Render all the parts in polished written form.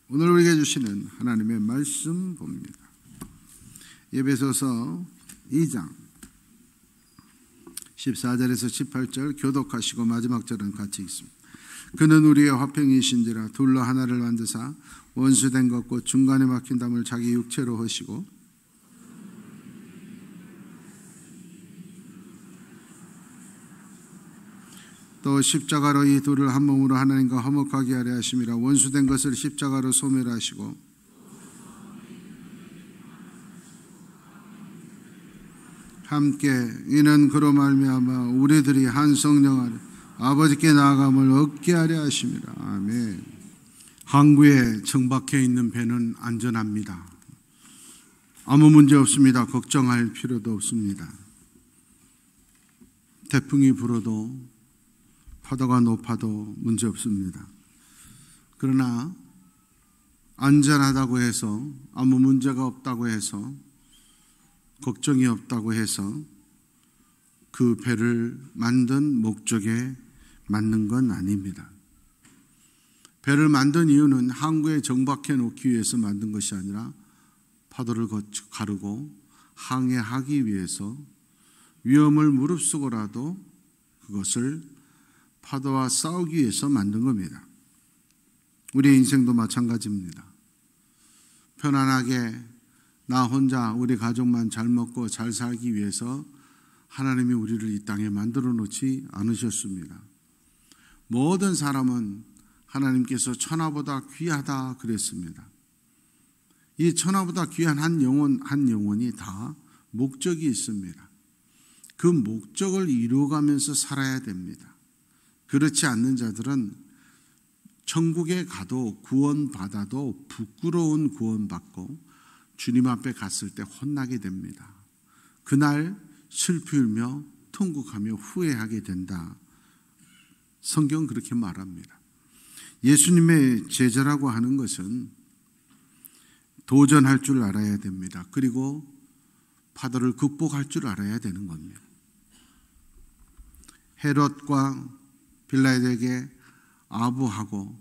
오늘 우리에게 주시는 하나님의 말씀 봅니다. 에베소서 2장 14절에서 18절 교독하시고 마지막 절은 같이 읽습니다. 그는 우리의 화평이신지라 둘로 하나를 만드사 원수된 것과 중간에 막힌 담을 자기 육체로 하시고 또 십자가로 이 둘을 한 몸으로 하나님과 화목하게 하려 하심이라. 원수된 것을 십자가로 소멸하시고 함께 이는 그로 말미암아 우리들이 한 성령 안에 아버지께 나아감을 얻게 하려 하심이라. 아멘. 항구에 정박해 있는 배는 안전합니다. 아무 문제 없습니다. 걱정할 필요도 없습니다. 태풍이 불어도 파도가 높아도 문제 없습니다. 그러나 안전하다고 해서, 아무 문제가 없다고 해서, 걱정이 없다고 해서 그 배를 만든 목적에 맞는 건 아닙니다. 배를 만든 이유는 항구에 정박해 놓기 위해서 만든 것이 아니라 파도를 가르고 항해하기 위해서 위험을 무릅쓰고라도 그것을 파도와 싸우기 위해서 만든 겁니다. 우리의 인생도 마찬가지입니다. 편안하게 나 혼자 우리 가족만 잘 먹고 잘 살기 위해서 하나님이 우리를 이 땅에 만들어 놓지 않으셨습니다. 모든 사람은 하나님께서 천하보다 귀하다 그랬습니다. 이 천하보다 귀한 한 영혼이 다 목적이 있습니다. 그 목적을 이루어가면서 살아야 됩니다. 그렇지 않는 자들은 천국에 가도 구원받아도 부끄러운 구원받고 주님 앞에 갔을 때 혼나게 됩니다. 그날 슬피 울며 통곡하며 후회하게 된다. 성경은 그렇게 말합니다. 예수님의 제자라고 하는 것은 도전할 줄 알아야 됩니다. 그리고 파도를 극복할 줄 알아야 되는 겁니다. 헤롯과 빌라에게 아부하고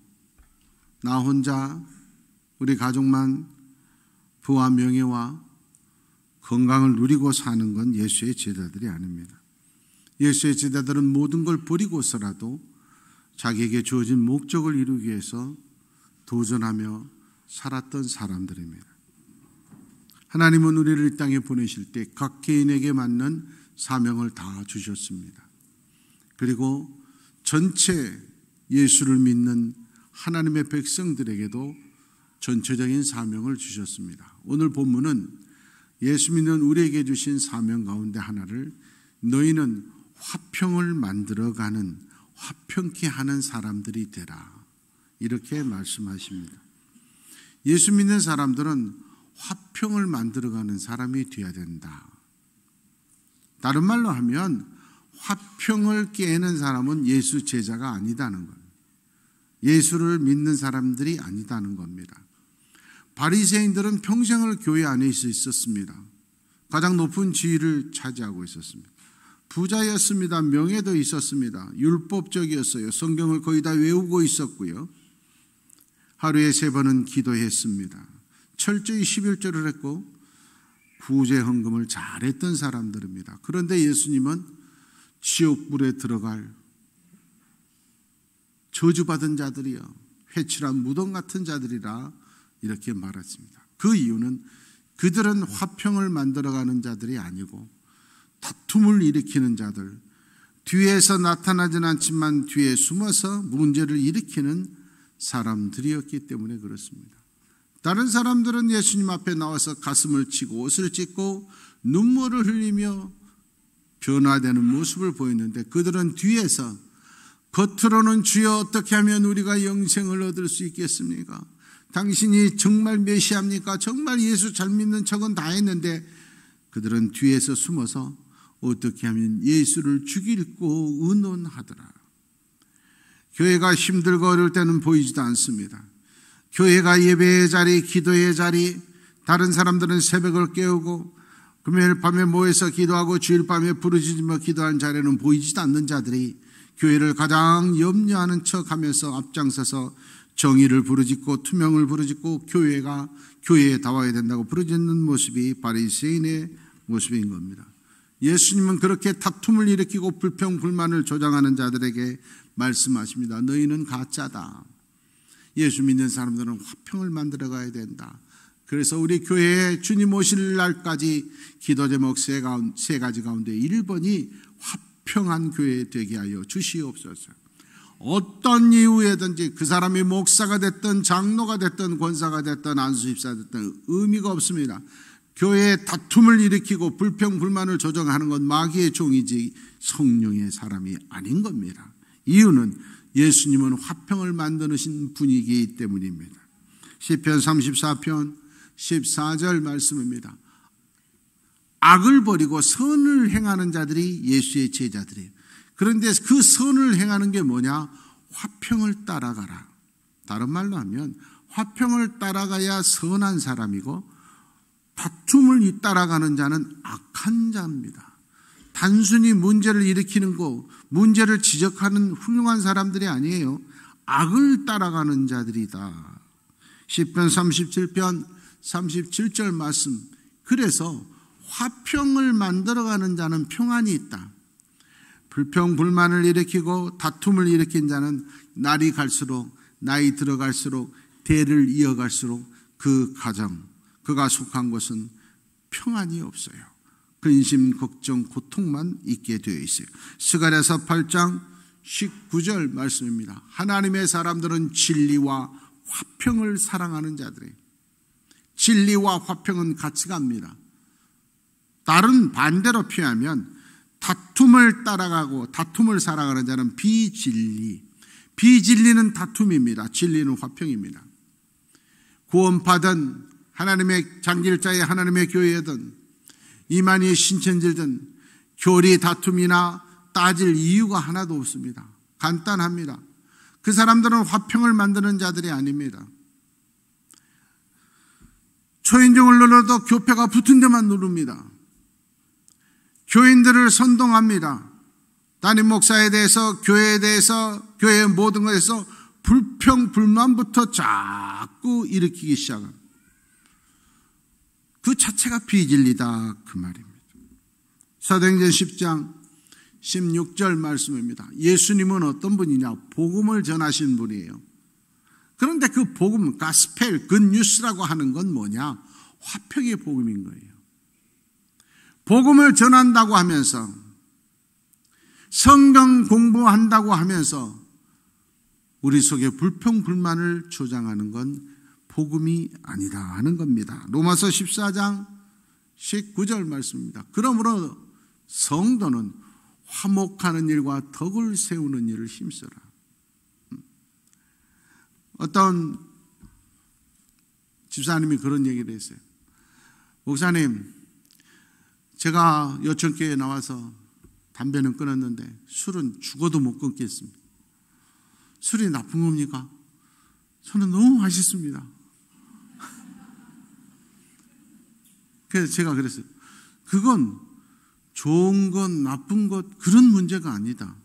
나 혼자 우리 가족만 부와 명예와 건강을 누리고 사는 건 예수의 제자들이 아닙니다. 예수의 제자들은 모든 걸 버리고서라도 자기에게 주어진 목적을 이루기 위해서 도전하며 살았던 사람들입니다. 하나님은 우리를 이 땅에 보내실 때 각 개인에게 맞는 사명을 다 주셨습니다. 그리고 전체 예수를 믿는 하나님의 백성들에게도 전체적인 사명을 주셨습니다. 오늘 본문은 예수 믿는 우리에게 주신 사명 가운데 하나를 너희는 화평을 만들어가는 화평케 하는 사람들이 되라 이렇게 말씀하십니다. 예수 믿는 사람들은 화평을 만들어가는 사람이 되어야 된다. 다른 말로 하면 화평을 깨는 사람은 예수 제자가 아니다는 거예요. 예수를 믿는 사람들이 아니다는 겁니다. 바리새인들은 평생을 교회 안에 있었습니다. 가장 높은 지위를 차지하고 있었습니다. 부자였습니다. 명예도 있었습니다. 율법적이었어요. 성경을 거의 다 외우고 있었고요. 하루에 3번은 기도했습니다. 철저히 11조를 했고 구제 헌금을 잘했던 사람들입니다. 그런데 예수님은 지옥불에 들어갈 저주받은 자들이여 회칠한 무덤 같은 자들이라 이렇게 말했습니다. 그 이유는 그들은 화평을 만들어가는 자들이 아니고 다툼을 일으키는 자들, 뒤에서 나타나진 않지만 뒤에 숨어서 문제를 일으키는 사람들이었기 때문에 그렇습니다. 다른 사람들은 예수님 앞에 나와서 가슴을 치고 옷을 찢고 눈물을 흘리며 변화되는 모습을 보였는데 그들은 뒤에서 겉으로는 주여 어떻게 하면 우리가 영생을 얻을 수 있겠습니까? 당신이 정말 메시아입니까? 정말 예수 잘 믿는 척은 다 했는데 그들은 뒤에서 숨어서 어떻게 하면 예수를 죽이고 의논하더라. 교회가 힘들고 어려울 때는 보이지도 않습니다. 교회가 예배의 자리, 기도의 자리, 다른 사람들은 새벽을 깨우고 금요일 밤에 모여서 기도하고 주일 밤에 부르짖으며 기도하는 자리에는 보이지도 않는 자들이 교회를 가장 염려하는 척하면서 앞장서서 정의를 부르짖고 투명을 부르짖고 교회에 나와야 된다고 부르짖는 모습이 바리새인의 모습인 겁니다. 예수님은 그렇게 다툼을 일으키고 불평불만을 조장하는 자들에게 말씀하십니다. 너희는 가짜다. 예수 믿는 사람들은 화평을 만들어 가야 된다. 그래서 우리 교회에 주님 오실 날까지 기도 제목 세 가지 가운데 1번이 화평한 교회 되게 하여 주시옵소서. 어떤 이유에든지 그 사람이 목사가 됐든 장로가 됐든 권사가 됐든 안수집사 됐든 의미가 없습니다. 교회에 다툼을 일으키고 불평불만을 조정하는 건 마귀의 종이지 성령의 사람이 아닌 겁니다. 이유는 예수님은 화평을 만드신 분이기 때문입니다. 시편 34편 14절 말씀입니다. 악을 버리고 선을 행하는 자들이 예수의 제자들이에요. 그런데 그 선을 행하는 게 뭐냐? 화평을 따라가라. 다른 말로 하면 화평을 따라가야 선한 사람이고 다툼을 따라가는 자는 악한 자입니다. 단순히 문제를 일으키는 거, 문제를 지적하는 훌륭한 사람들이 아니에요. 악을 따라가는 자들이다. 시편 37편 37절 말씀. 그래서 화평을 만들어가는 자는 평안이 있다. 불평불만을 일으키고 다툼을 일으킨 자는 날이 갈수록 나이 들어갈수록 대를 이어갈수록 그 가정, 그가 속한 곳은 평안이 없어요. 근심, 걱정, 고통만 있게 되어 있어요. 스가랴서 8장 19절 말씀입니다. 하나님의 사람들은 진리와 화평을 사랑하는 자들이에요. 진리와 화평은 같이 갑니다. 다른 반대로 표현하면 다툼을 따라가고 다툼을 사랑하는 자는 비진리는 다툼입니다. 진리는 화평입니다. 구원받은 하나님의 장길자의 하나님의 교회든 이만희의 신천지든 교리 다툼이나 따질 이유가 하나도 없습니다. 간단합니다. 그 사람들은 화평을 만드는 자들이 아닙니다. 초인종을 눌러도 교패가 붙은 데만 누릅니다. 교인들을 선동합니다. 담임 목사에 대해서, 교회에 대해서, 교회의 모든 것에서 불평불만부터 자꾸 일으키기 시작합니다. 그 자체가 비진리다 그 말입니다. 사도행전 10장 16절 말씀입니다. 예수님은 어떤 분이냐? 복음을 전하신 분이에요. 그런데 그 복음, 가스펠, 굿뉴스라고 하는 건 뭐냐? 화평의 복음인 거예요. 복음을 전한다고 하면서 성경 공부한다고 하면서 우리 속에 불평불만을 조장하는 건 복음이 아니다 하는 겁니다. 로마서 14장 19절 말씀입니다. 그러므로 성도는 화목하는 일과 덕을 세우는 일을 힘써라. 어떤 집사님이 그런 얘기를 했어요. 목사님, 제가 여천교회에 나와서 담배는 끊었는데 술은 죽어도 못 끊겠습니다. 술이 나쁜 겁니까? 저는 너무 맛있습니다. 그래서 제가 그랬어요. 그건 좋은 것, 나쁜 것 그런 문제가 아니다.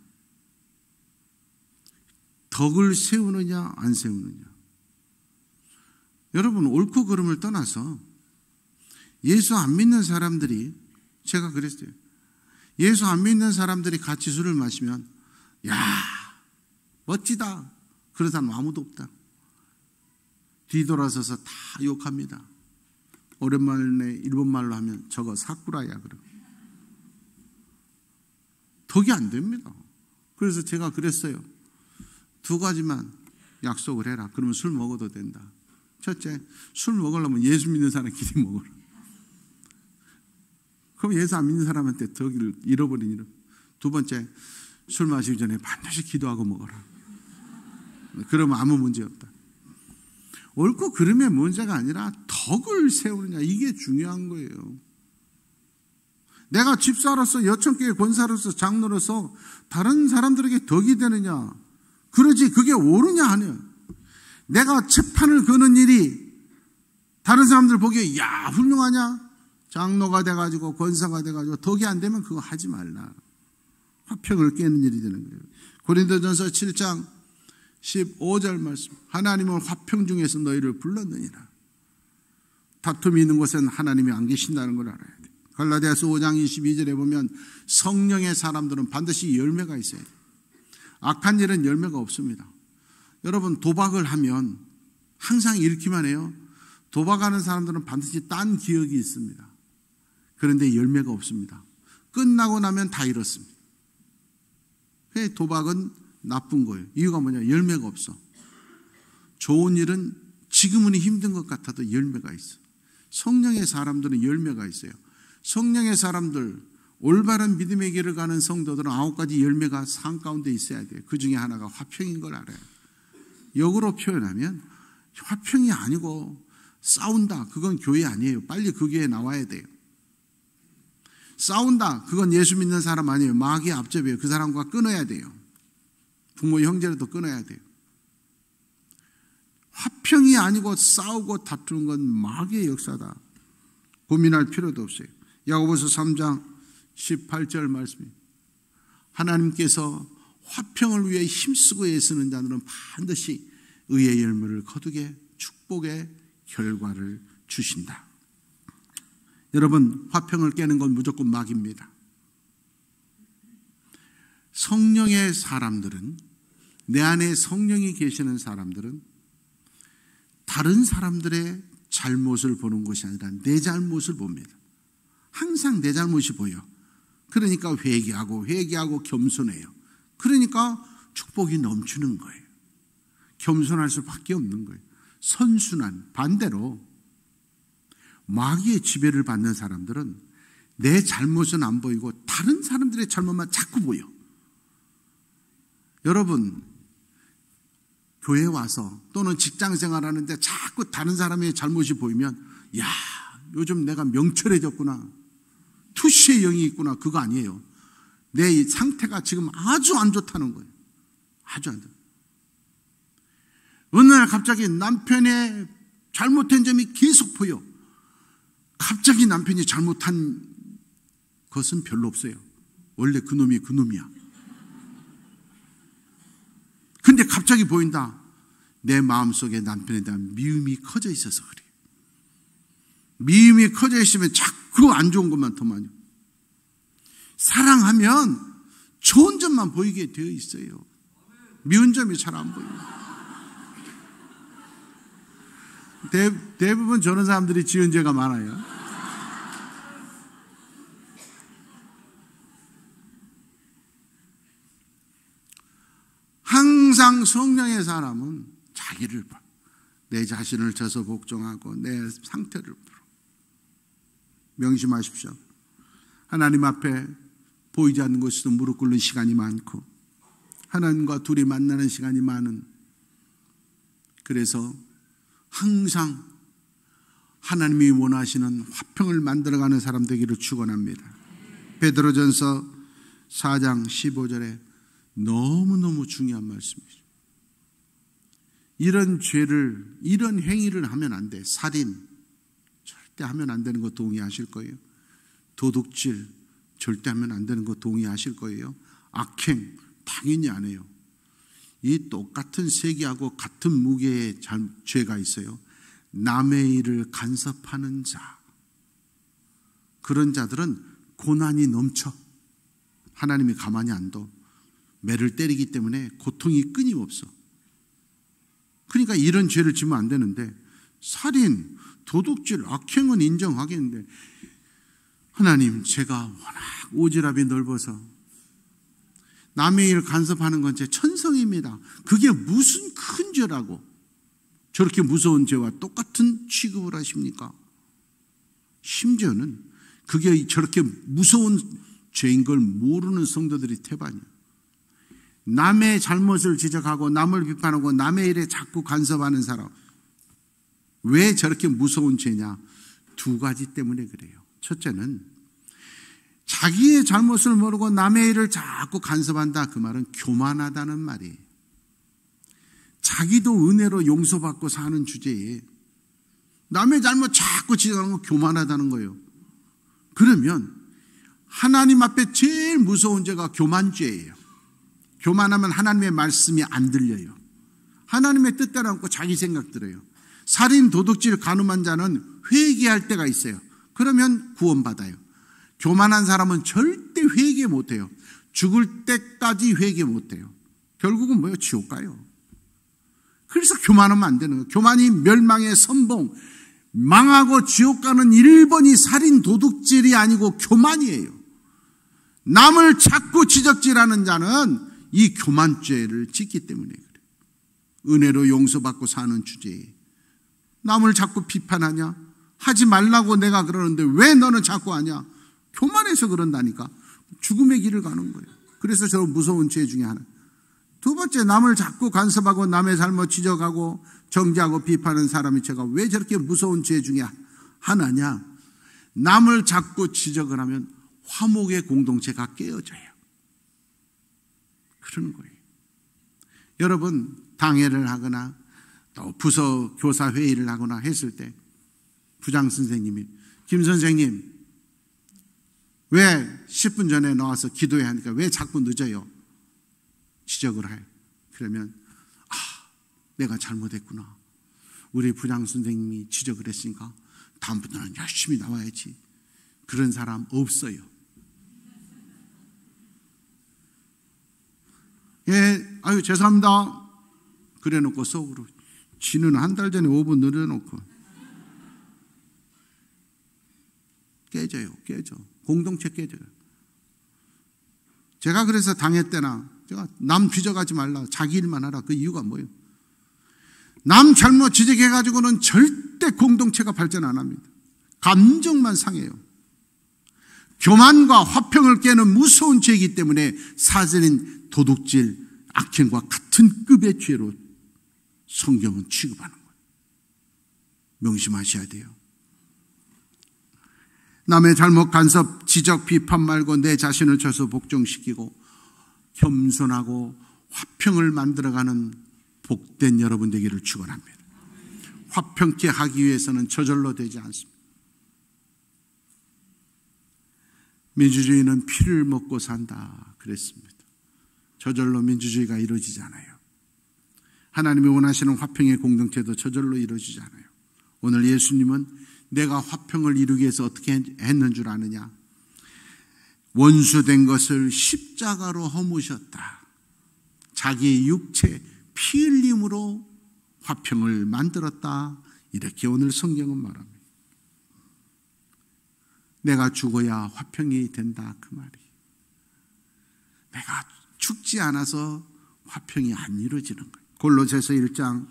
덕을 세우느냐 안 세우느냐. 여러분, 옳고 그름을 떠나서 예수 안 믿는 사람들이, 제가 그랬어요. 예수 안 믿는 사람들이 같이 술을 마시면 야 멋지다 그런 사람 아무도 없다. 뒤돌아서서 다 욕합니다. 오랜만에 일본말로 하면 저거 사쿠라야 그러고. 덕이 안 됩니다. 그래서 제가 그랬어요. 두 가지만 약속을 해라. 그러면 술 먹어도 된다. 첫째, 술 먹으려면 예수 믿는 사람끼리 먹어라. 그럼 예수 안 믿는 사람한테 덕을 잃어버리니. 두 번째, 술 마시기 전에 반드시 기도하고 먹어라. 그러면 아무 문제 없다. 옳고 그름의 문제가 아니라 덕을 세우느냐, 이게 중요한 거예요. 내가 집사로서, 여천교회 권사로서, 장로로서 다른 사람들에게 덕이 되느냐, 그러지 그게 옳으냐 하냐. 내가 채판을 거는 일이 다른 사람들 보기에 야 훌륭하냐, 장로가 돼가지고 권사가 돼가지고 덕이 안 되면 그거 하지 말라. 화평을 깨는 일이 되는 거예요. 고린도전서 7장 15절 말씀. 하나님은 화평 중에서 너희를 불렀느니라. 다툼이 있는 곳엔 하나님이 안 계신다는 걸 알아야 돼. 갈라디아서 5장 22절에 보면 성령의 사람들은 반드시 열매가 있어야 돼. 악한 일은 열매가 없습니다. 여러분, 도박을 하면 항상 잃기만 해요. 도박하는 사람들은 반드시 딴 기억이 있습니다. 그런데 열매가 없습니다. 끝나고 나면 다 잃었습니다. 도박은 나쁜 거예요. 이유가 뭐냐? 열매가 없어. 좋은 일은 지금은 힘든 것 같아도 열매가 있어. 성령의 사람들은 열매가 있어요. 성령의 사람들, 올바른 믿음의 길을 가는 성도들은 9가지 열매가 삶 가운데 있어야 돼요. 그 중에 하나가 화평인 걸 알아요. 역으로 표현하면 화평이 아니고 싸운다. 그건 교회 아니에요. 빨리 그 교회에 나와야 돼요. 싸운다. 그건 예수 믿는 사람 아니에요. 마귀의 앞접이에요. 그 사람과 끊어야 돼요. 부모 형제라도 끊어야 돼요. 화평이 아니고 싸우고 다투는 건 마귀의 역사다. 고민할 필요도 없어요. 야고보서 3장 18절 말씀입니다. 하나님께서 화평을 위해 힘쓰고 애쓰는 자들은 반드시 의의 열매를 거두게 축복의 결과를 주신다. 여러분, 화평을 깨는 건 무조건 마귀입니다. 성령의 사람들은, 내 안에 성령이 계시는 사람들은 다른 사람들의 잘못을 보는 것이 아니라 내 잘못을 봅니다. 항상 내 잘못이 보여. 그러니까 회개하고 겸손해요. 그러니까 축복이 넘치는 거예요. 겸손할 수밖에 없는 거예요. 선순환. 반대로 마귀의 지배를 받는 사람들은 내 잘못은 안 보이고 다른 사람들의 잘못만 자꾸 보여. 여러분, 교회 와서 또는 직장 생활하는데 자꾸 다른 사람의 잘못이 보이면, 야, 요즘 내가 명철해졌구나, 투시의 영이 있구나. 그거 아니에요. 내 상태가 지금 아주 안 좋다는 거예요. 아주 안 좋다. 어느 날 갑자기 남편의 잘못된 점이 계속 보여. 갑자기 남편이 잘못한 것은 별로 없어요. 원래 그놈이 그놈이야. 근데 갑자기 보인다. 내 마음속에 남편에 대한 미움이 커져 있어서 그래요. 미움이 커져 있으면 자꾸 안 좋은 것만 더 많이. 사랑하면 좋은 점만 보이게 되어 있어요. 미운 점이 잘 안 보여요. 대부분 저런 사람들이 지은 죄가 많아요. 항상 성령의 사람은 자기를 봐. 내 자신을 져서 복종하고 내 상태를 풀어. 명심하십시오. 하나님 앞에 보이지 않는 곳에서 무릎 꿇는 시간이 많고 하나님과 둘이 만나는 시간이 많은, 그래서 항상 하나님이 원하시는 화평을 만들어가는 사람 되기를 축원합니다. 베드로전서 4장 15절에 너무너무 중요한 말씀이죠. 이런 죄를, 이런 행위를 하면 안 돼. 살인 절대 하면 안 되는 거 동의하실 거예요. 도둑질 절대 하면 안 되는 거 동의하실 거예요. 악행 당연히 안 해요. 이 똑같은 세계하고 같은 무게의 죄가 있어요. 남의 일을 간섭하는 자. 그런 자들은 고난이 넘쳐. 하나님이 가만히 안 둬. 매를 때리기 때문에 고통이 끊임없어. 그러니까 이런 죄를 지면 안 되는데, 살인, 도둑질, 악행은 인정하겠는데, 하나님, 제가 워낙 오지랖이 넓어서 남의 일을 간섭하는 건 제 천성입니다. 그게 무슨 큰 죄라고 저렇게 무서운 죄와 똑같은 취급을 하십니까? 심지어는 그게 저렇게 무서운 죄인 걸 모르는 성도들이 태반이에요. 남의 잘못을 지적하고 남을 비판하고 남의 일에 자꾸 간섭하는 사람, 왜 저렇게 무서운 죄냐? 2가지 때문에 그래요. 첫째는 자기의 잘못을 모르고 남의 일을 자꾸 간섭한다. 그 말은 교만하다는 말이에요. 자기도 은혜로 용서받고 사는 주제에 남의 잘못 자꾸 지적하는 건 교만하다는 거예요. 그러면 하나님 앞에 제일 무서운 죄가 교만죄예요. 교만하면 하나님의 말씀이 안 들려요. 하나님의 뜻대로 않고 자기 생각대로요. 살인, 도둑질, 간음한 자는 회개할 때가 있어요. 그러면 구원받아요. 교만한 사람은 절대 회개 못해요. 죽을 때까지 회개 못해요. 결국은 뭐예요? 지옥 가요. 그래서 교만하면 안 되는 거예요. 교만이 멸망의 선봉, 망하고 지옥 가는 1번이 살인, 도둑질이 아니고 교만이에요. 남을 자꾸 지적질하는 자는 이 교만죄를 짓기 때문에 그래요. 은혜로 용서받고 사는 주제에 남을 자꾸 비판하냐? 하지 말라고 내가 그러는데 왜 너는 자꾸 하냐? 교만해서 그런다니까. 죽음의 길을 가는 거예요. 그래서 저 무서운 죄 중에 하나. 두 번째, 남을 자꾸 간섭하고 남의 잘못 지적하고 정죄하고 비판하는 사람이 제가 왜 저렇게 무서운 죄 중에 하나냐? 남을 자꾸 지적을 하면 화목의 공동체가 깨어져요. 그러는 거예요. 여러분, 당회를 하거나 또 부서 교사 회의를 하거나 했을 때 부장 선생님이 김 선생님 왜 10분 전에 나와서 기도해야 하니까 왜 자꾸 늦어요? 지적을 해요. 그러면 내가 잘못했구나. 우리 부장 선생님이 지적을 했으니까 다음부터는 열심히 나와야지. 그런 사람 없어요. 예, 아유 죄송합니다. 그래놓고 속으로 지는 한 달 전에 5분 늘려놓고 깨져요. 공동체 깨져요. 제가 그래서 당회 때나 제가 남 지적하지 말라, 자기 일만 하라. 그 이유가 뭐예요? 남 잘못 지적해가지고는 절대 공동체가 발전 안 합니다. 감정만 상해요. 교만과 화평을 깨는 무서운 죄이기 때문에 살인, 도둑질, 악행과 같은 급의 죄로 성경은 취급하는 거예요. 명심하셔야 돼요. 남의 잘못 간섭, 지적, 비판 말고 내 자신을 쳐서 복종시키고 겸손하고 화평을 만들어가는 복된 여러분 되기를 축원합니다. 화평케 하기 위해서는 저절로 되지 않습니다. 민주주의는 피를 먹고 산다 그랬습니다. 저절로 민주주의가 이루어지지 않아요. 하나님이 원하시는 화평의 공동체도 저절로 이루어지지 않아요. 오늘 예수님은 내가 화평을 이루기 위해서 어떻게 했는 줄 아느냐? 원수된 것을 십자가로 허무셨다. 자기의 육체 피 흘림으로 화평을 만들었다. 이렇게 오늘 성경은 말합니다. 내가 죽어야 화평이 된다 그 말이. 내가 죽지 않아서 화평이 안 이루어지는 거예요. 골로새서 1장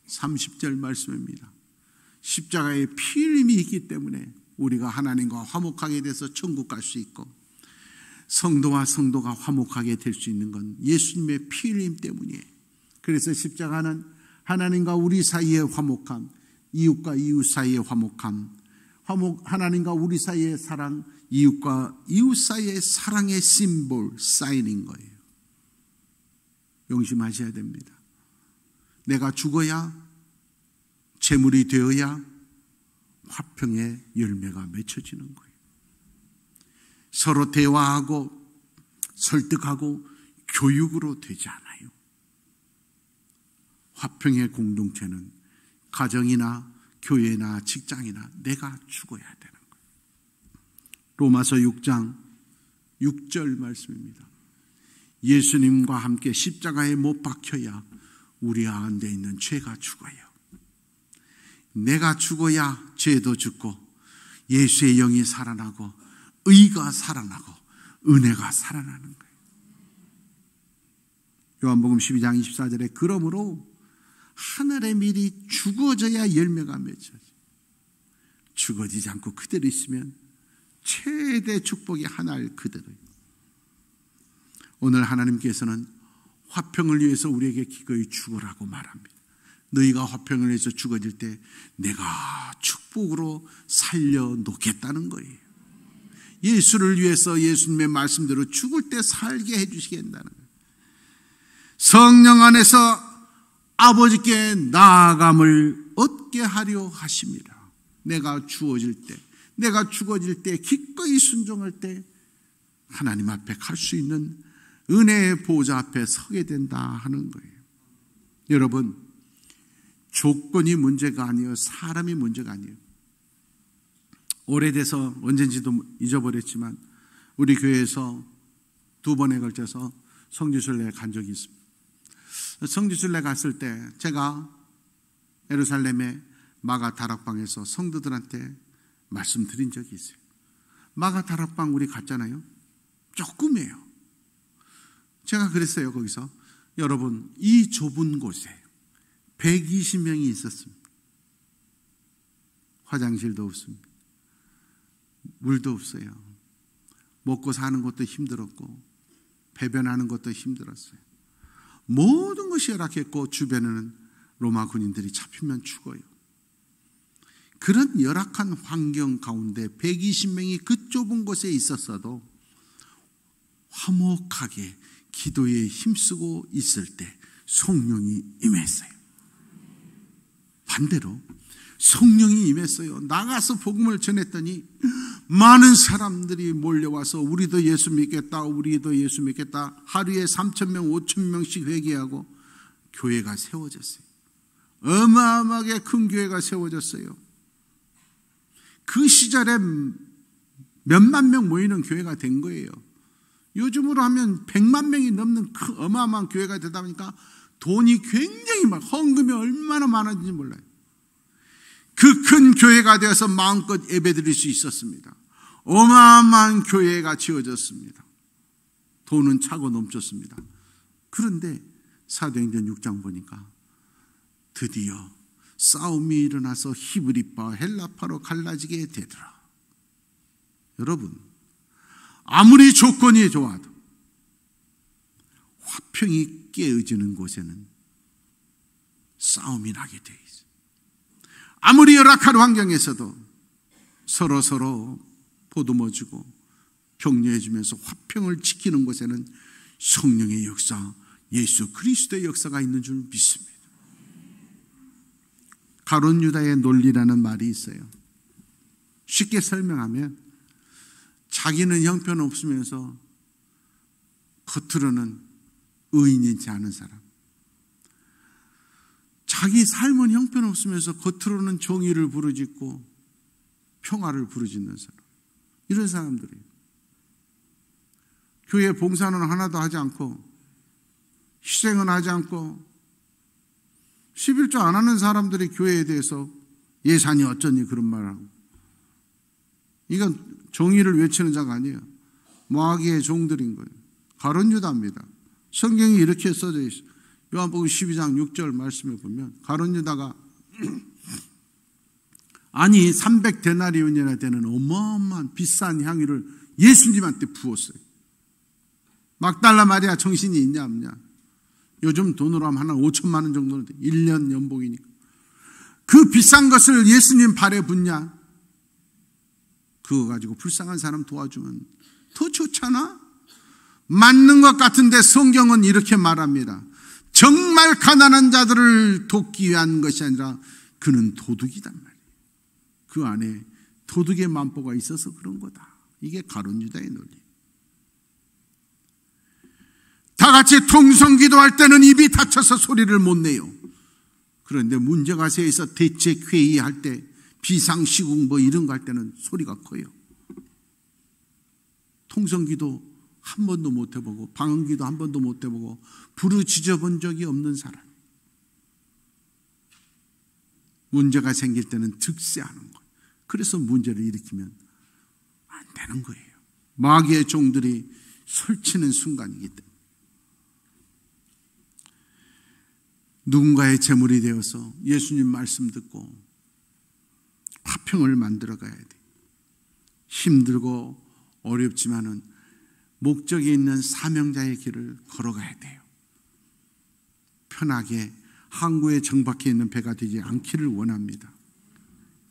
30절 말씀입니다. 십자가에 피 흘림이 있기 때문에 우리가 하나님과 화목하게 돼서 천국 갈 수 있고 성도와 성도가 화목하게 될 수 있는 건 예수님의 피 흘림 때문이에요. 그래서 십자가는 하나님과 우리 사이의 화목함, 이웃과 이웃 사이의 화목함, 하나님과 우리 사이의 사랑, 이웃과 이웃 사이의 사랑의 심볼, 사인인 거예요. 명심하셔야 됩니다. 내가 죽어야, 재물이 되어야 화평의 열매가 맺혀지는 거예요. 서로 대화하고 설득하고 교육으로 되지 않아요. 화평의 공동체는 가정이나 교회나 직장이나 내가 죽어야 되는 거예요. 로마서 6장 6절 말씀입니다. 예수님과 함께 십자가에 못 박혀야 우리 안에 있는 죄가 죽어요. 내가 죽어야 죄도 죽고 예수의 영이 살아나고 의가 살아나고 은혜가 살아나는 거예요. 요한복음 12장 24절에 그러므로 하늘의 밀이 죽어져야 열매가 맺혀져. 죽어지지 않고 그대로 있으면 최대 축복이 하나일 그대로예요. 오늘 하나님께서는 화평을 위해서 우리에게 기꺼이 죽으라고 말합니다. 너희가 화평을 위해서 죽어질 때 내가 축복으로 살려놓겠다는 거예요. 예수를 위해서 예수님의 말씀대로 죽을 때 살게 해주시겠다는 거예요. 성령 안에서 아버지께 나아감을 얻게 하려 하십니다. 내가 죽어질 때, 내가 죽어질 때, 기꺼이 순종할 때 하나님 앞에 갈 수 있는 은혜의 보좌 앞에 서게 된다 하는 거예요. 여러분, 조건이 문제가 아니에요. 사람이 문제가 아니에요. 오래돼서 언젠지도 잊어버렸지만 우리 교회에서 2번에 걸쳐서 성지순례에 간 적이 있습니다. 성지순례 갔을 때 제가 예루살렘의 마가 다락방에서 성도들한테 말씀드린 적이 있어요. 마가 다락방 우리 갔잖아요. 조금이에요. 제가 그랬어요. 거기서 여러분, 이 좁은 곳에 120명이 있었습니다. 화장실도 없습니다. 물도 없어요. 먹고 사는 것도 힘들었고 배변하는 것도 힘들었어요. 모든 것이 열악했고 주변에는 로마 군인들이 잡히면 죽어요. 그런 열악한 환경 가운데 120명이 그 좁은 곳에 있었어도 화목하게 기도에 힘쓰고 있을 때 성령이 임했어요. 반대로 성령이 임했어요. 나가서 복음을 전했더니 많은 사람들이 몰려와서 우리도 예수 믿겠다, 우리도 예수 믿겠다. 하루에 3,000명, 5,000명씩 회개하고 교회가 세워졌어요. 어마어마하게 큰 교회가 세워졌어요. 그 시절에 몇만 명 모이는 교회가 된 거예요. 요즘으로 하면 100만 명이 넘는 큰 어마어마한 교회가 되다 보니까 돈이 굉장히 막 헌금이 얼마나 많은지 몰라요. 그 큰 교회가 되어서 마음껏 예배드릴 수 있었습니다. 어마어마한 교회가 지어졌습니다. 돈은 차고 넘쳤습니다. 그런데 사도행전 6장 보니까 드디어 싸움이 일어나서 히브리파, 헬라파로 갈라지게 되더라. 여러분, 아무리 조건이 좋아도 화평이 깨어지는 곳에는 싸움이 나게 돼 있어요. 아무리 열악한 환경에서도 서로 보듬어주고 격려해주면서 화평을 지키는 곳에는 성령의 역사, 예수 그리스도의 역사가 있는 줄 믿습니다. 가룟 유다의 논리라는 말이 있어요. 쉽게 설명하면 자기는 형편없으면서 겉으로는 의인이지 않은 사람, 자기 삶은 형편없으면서 겉으로는 정의를 부르짖고 평화를 부르짖는 사람, 이런 사람들이에요. 교회 봉사는 하나도 하지 않고 희생은 하지 않고 11조 안 하는 사람들이 교회에 대해서 예산이 어쩌니 그런 말을 하고, 이건 정의를 외치는 자가 아니에요. 마귀의 종들인 거예요. 가룟 유다입니다. 성경이 이렇게 써져 있어요. 요한복음 12장 6절 말씀에 보면 가룟 유다가 아니 300데나리온이나 되는 어마어마한 비싼 향유를 예수님한테 부었어요. 막달라 마리아 정신이 있냐 없냐. 요즘 돈으로 하면 한 5천만 원 정도는 돼. 1년 연봉이니까. 그 비싼 것을 예수님 발에 붓냐. 그거 가지고 불쌍한 사람 도와주면 더 좋잖아. 맞는 것 같은데 성경은 이렇게 말합니다. 정말 가난한 자들을 돕기 위한 것이 아니라 그는 도둑이단 말이에요. 그 안에 도둑의 만보가 있어서 그런 거다. 이게 가룟 유다의 논리. 다 같이 통성기도할 때는 입이 닫혀서 소리를 못 내요. 그런데 문제가 생겨서 대책회의할 때 비상시국 뭐 이런 거 할 때는 소리가 커요. 통성기도 한 번도 못 해보고 방언기도 한 번도 못 해보고 부르짖어 본 적이 없는 사람. 문제가 생길 때는 득세하는 거예요. 그래서 문제를 일으키면 안 되는 거예요. 마귀의 종들이 설치는 순간이기 때문에. 누군가의 제물이 되어서 예수님 말씀 듣고 화평을 만들어 가야 돼. 힘들고 어렵지만은 목적이 있는 사명자의 길을 걸어가야 돼요. 편하게 항구에 정박해 있는 배가 되지 않기를 원합니다.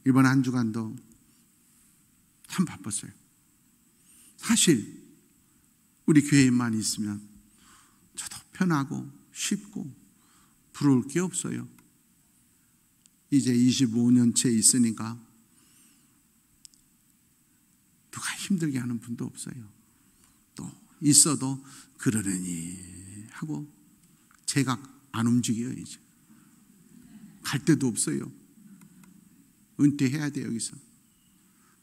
이번 한 주간도 참 바빴어요. 사실 우리 교회에만 있으면 저도 편하고 쉽고 부러울 게 없어요. 이제 25년째 있으니까 누가 힘들게 하는 분도 없어요. 또 있어도 그러려니 하고 제가 안 움직여요. 이제 갈 데도 없어요. 은퇴해야 돼요. 여기서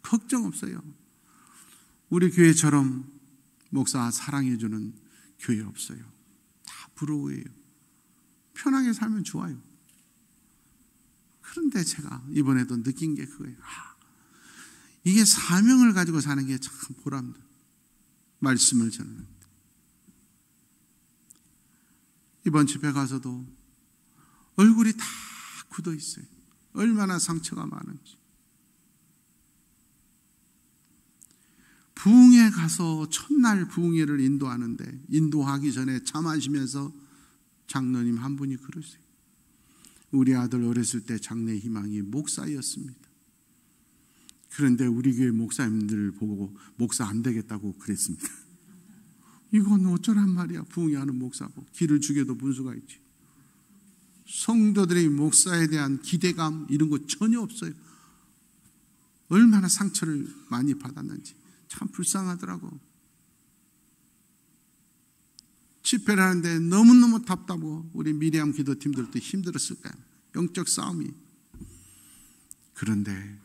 걱정 없어요. 우리 교회처럼 목사 사랑해주는 교회 없어요. 다 부러워해요. 편하게 살면 좋아요. 그런데 제가 이번에도 느낀 게 그거예요. 이게 사명을 가지고 사는 게 참 보람다. 말씀을 전합니다. 이번 집회 가서도 얼굴이 다 굳어 있어요. 얼마나 상처가 많은지. 부흥회 가서 첫날 부흥회를 인도하는데 인도하기 전에 차 마시면서 장로님 한 분이 그러세요. 우리 아들 어렸을 때 장래 희망이 목사였습니다. 그런데 우리 교회 목사님들 보고 목사 안 되겠다고 그랬습니다. 이건 어쩌란 말이야. 부흥회 하는 목사고 길을 죽여도 문수가 있지. 성도들이 목사에 대한 기대감 이런 거 전혀 없어요. 얼마나 상처를 많이 받았는지 참 불쌍하더라고. 집회를 하는데 너무너무 답답하고 우리 미리암 기도팀들도 힘들었을 거야. 영적 싸움이. 그런데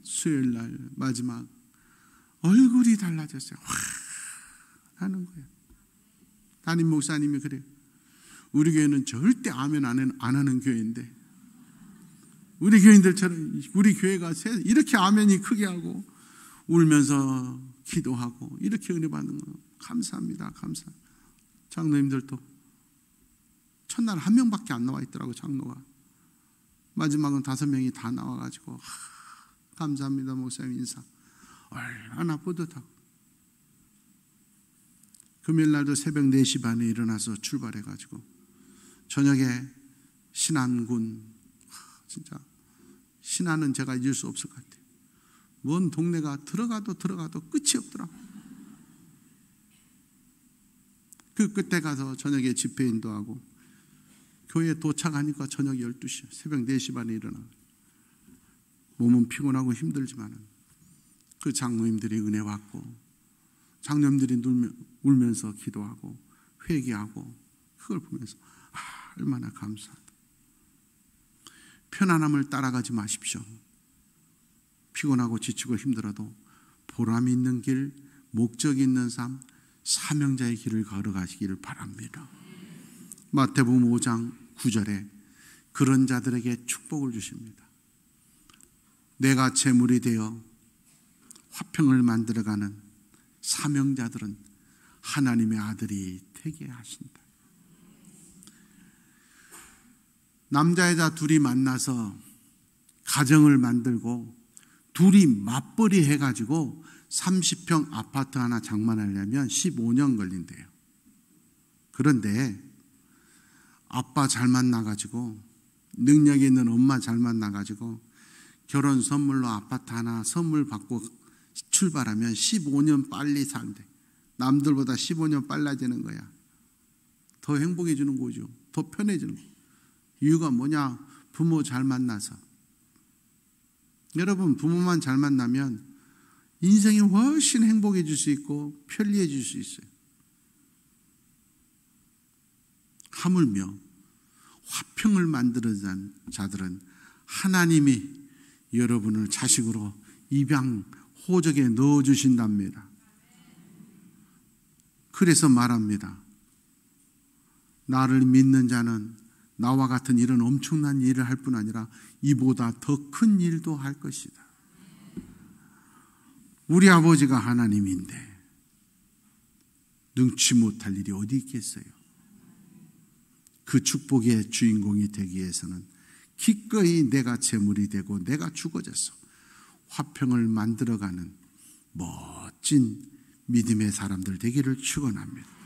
수요일 날 마지막 얼굴이 달라졌어요. 확 하는 거예요. 담임 목사님이 그래요. 우리 교회는 절대 아멘 안 하는 교회인데 우리 교인들처럼 우리 교회가 이렇게 아멘이 크게 하고 울면서 기도하고 이렇게 은혜 받는 거 감사합니다. 감사합니다. 장로님들도 첫날 한 명밖에 안 나와 있더라고. 장로가 마지막은 5명이 다 나와가지고 감사합니다 목사님 인사 얼마나 뿌듯하고. 금요일날도 새벽 4시 반에 일어나서 출발해가지고 저녁에 신안군, 진짜 신안은 제가 잊을 수 없을 것 같아요. 먼 동네가 들어가도 끝이 없더라. 그 끝에 가서 저녁에 집회 인도하고 교회에 도착하니까 저녁 12시, 새벽 4시 반에 일어나. 몸은 피곤하고 힘들지만 그 장로님들이 은혜 받고 장로님들이 울면서 기도하고 회개하고 그걸 보면서 얼마나 감사하다. 편안함을 따라가지 마십시오. 피곤하고 지치고 힘들어도 보람 있는 길, 목적 있는 삶, 사명자의 길을 걸어가시기를 바랍니다. 마태복음 5장 9절에 그런 자들에게 축복을 주십니다. 내가 제물이 되어 화평을 만들어가는 사명자들은 하나님의 아들이 되게 하신다. 남자 여자 둘이 만나서 가정을 만들고 둘이 맞벌이 해가지고 30평 아파트 하나 장만하려면 15년 걸린대요. 그런데 아빠 잘 만나가지고 능력 있는 엄마 잘 만나가지고 결혼 선물로 아파트 하나 선물 받고 출발하면 15년 빨리 산대. 남들보다 15년 빨라지는 거야. 더 행복해지는 거죠. 더 편해지는 거야. 이유가 뭐냐? 부모 잘 만나서. 여러분 부모만 잘 만나면 인생이 훨씬 행복해질 수 있고 편리해질 수 있어요. 하물며 화평을 만드는 자들은 하나님이 여러분을 자식으로 입양 호적에 넣어주신답니다. 그래서 말합니다. 나를 믿는 자는 나와 같은 이런 엄청난 일을 할 뿐 아니라 이보다 더 큰 일도 할 것이다. 우리 아버지가 하나님인데 능치 못할 일이 어디 있겠어요? 그 축복의 주인공이 되기 위해서는 기꺼이 내가 제물이 되고 내가 죽어져서 화평을 만들어가는 멋진 믿음의 사람들 되기를 축원합니다.